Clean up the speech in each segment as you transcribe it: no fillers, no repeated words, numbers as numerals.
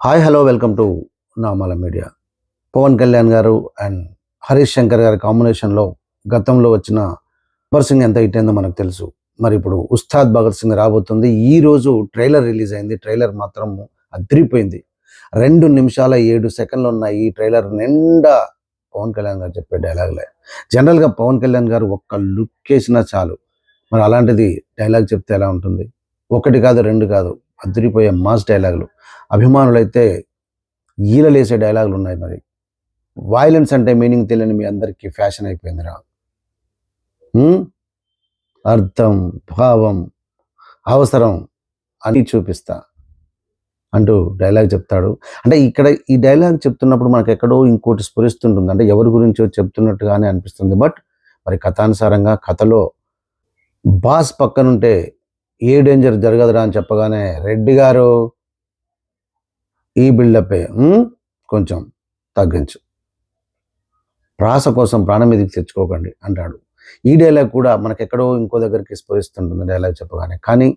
Hi hello welcome to Namala media. Pawan Kalyan గారు and Harish Shankar గారి కాంబినేషన్లో గతంలో వచ్చిన గబ్బర్ సింగ్ ఎంత హిట్ అయిందో మనకు తెలుసు. మరి ఇప్పుడు ఉస్తాద్ భగత్ సింగ్ రాబోతుంది. ఈరోజు ట్రైలర్ రిలీజ్ అయింది. ట్రైలర్ మాత్రం అదిరిపోయింది. 2 నిమిషాల 7 సెకండ్లు ఉన్న ఈ ట్రైలర్ నిండా పవన్ కళ్యాణ్ గారు చెప్పే డైలాగులే. జనరల్గా పవన్ కళ్యాణ్ గారు ఒక్క లుక్ వేసినా చాలు. మరి అలాంటిది డైలాగ్ చెప్తే ఎలా ఉంటుంది? 1 కాదు 2 కాదు, అదిరిపోయే మాస్ డైలాగులు. అభిమానులైతే ఈలలేసే డైలాగులు ఉన్నాయి. మరి వైలెన్స్ అంటే మీనింగ్ తెలియని మీ అందరికీ ఫ్యాషన్ అయిపోయిందిరా. అర్థం, భావం, అవసరం అని చూపిస్తా అంటూ డైలాగ్ చెప్తాడు. అంటే ఇక్కడ ఈ డైలాగ్ చెప్తున్నప్పుడు మనకు ఎక్కడో ఇంకోటి స్ఫురిస్తుంటుంది. అంటే ఎవరి గురించో చెప్తున్నట్టుగానే అనిపిస్తుంది. బట్ మరి కథానుసారంగా కథలో బాస్ పక్కనుంటే ఏ డేంజర్ జరగదురా అని చెప్పగానే రెడ్డి గారు ఈ బిల్డప్పే కొంచెం తగ్గించు, ప్రాస కోసం ప్రాణం మీదకి తెచ్చుకోకండి అంటాడు. ఈ డైలాగ్ కూడా మనకెక్కడో ఇంకో దగ్గరికి స్ఫురిస్తుంటుంది డైలాగ్ చెప్పగానే. కానీ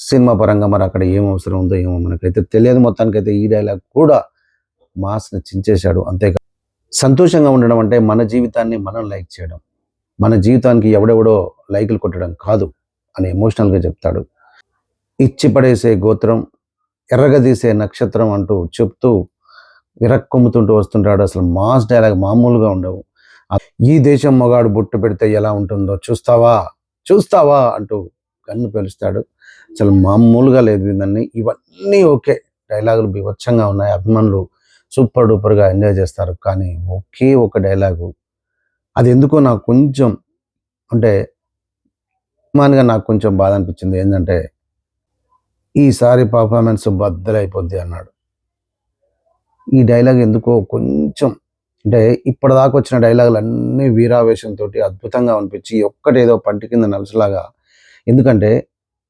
సినిమా పరంగా మరి అక్కడ ఏం అవసరం ఉందో ఏమో మనకైతే తెలియదు. మొత్తానికైతే ఈ డైలాగ్ కూడా మాస్ని చించేశాడు. అంతేకాదు, సంతోషంగా ఉండడం అంటే మన జీవితాన్ని మనం లైక్ చేయడం, మన జీవితానికి ఎవడెవడో లైకులు కొట్టడం కాదు అని ఎమోషనల్గా చెప్తాడు. ఇచ్చి పడేసే గోత్రం, ఎర్రగదీసే నక్షత్రం అంటూ చెప్తూ విరక్కొమ్ముతుంటూ వస్తుంటాడు. అసలు మాస్ డైలాగ్ మామూలుగా ఉండవు. ఈ దేశం మగాడు బొట్టు పెడితే ఎలా ఉంటుందో చూస్తావా చూస్తావా అంటూ కన్ను పేలుస్తాడు. అసలు మామూలుగా లేదు వీళ్ళని. ఇవన్నీ ఓకే, డైలాగులు బీభత్సంగా ఉన్నాయి. అభిమానులు సూపర్ డూపర్గా ఎంజాయ్ చేస్తారు. కానీ ఒకే ఒక డైలాగు, అది ఎందుకో నాకు కొంచెం అంటే అభిమానిగా నాకు కొంచెం బాధ అనిపించింది. ఏంటంటే ఈసారి పర్ఫార్మెన్స్ బద్దలైపోద్ది అన్నాడు. ఈ డైలాగ్ ఎందుకో కొంచెం అంటే ఇప్పటిదాకా వచ్చిన డైలాగులు అన్నీ వీరావేశంతో అద్భుతంగా అనిపించి ఒక్కటేదో పంటి కింద నలుసులాగా. ఎందుకంటే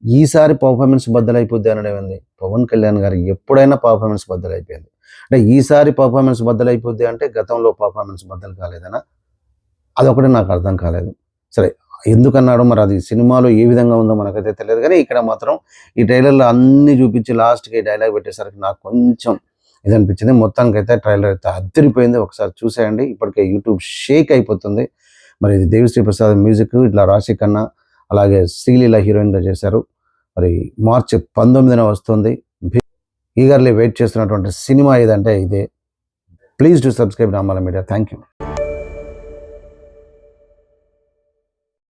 ఈసారి పర్ఫార్మెన్స్ బద్దలైపోద్ది అనడం ఏంది? పవన్ కళ్యాణ్ గారు ఎప్పుడైనా పర్ఫార్మెన్స్ బద్దలైపోయింది. అంటే ఈసారి పర్ఫార్మెన్స్ బద్దలైపోద్ది అంటే గతంలో పర్ఫార్మెన్స్ బద్దలు కాలేదనా? అదొకటి నాకు అర్థం కాలేదు. సరే, ఎందుకన్నాడో మరి అది సినిమాలో ఏ విధంగా ఉందో మనకైతే తెలియదు. కానీ ఇక్కడ మాత్రం ఈ ట్రైలర్లో అన్నీ చూపించి లాస్ట్కి డైలాగ్ పెట్టేసరికి నాకు కొంచెం ఇది అనిపించింది. మొత్తానికైతే ట్రైలర్ అయితే అదిరిపోయింది. ఒకసారి చూసేయండి. ఇప్పటికే యూట్యూబ్ షేక్ అయిపోతుంది. మరి ఇది దేవిశ్రీ ప్రసాద్ మ్యూజిక్, ఇట్లా రాశి ఖన్నా అలాగే శ్రీలీల హీరోయిన్గా చేశారు. మరి మార్చి 19న వస్తుంది. ఈగర్లీ వెయిట్ చేస్తున్నటువంటి సినిమా ఏదంటే ఇదే. Please do subscribe Namala media. Thank you.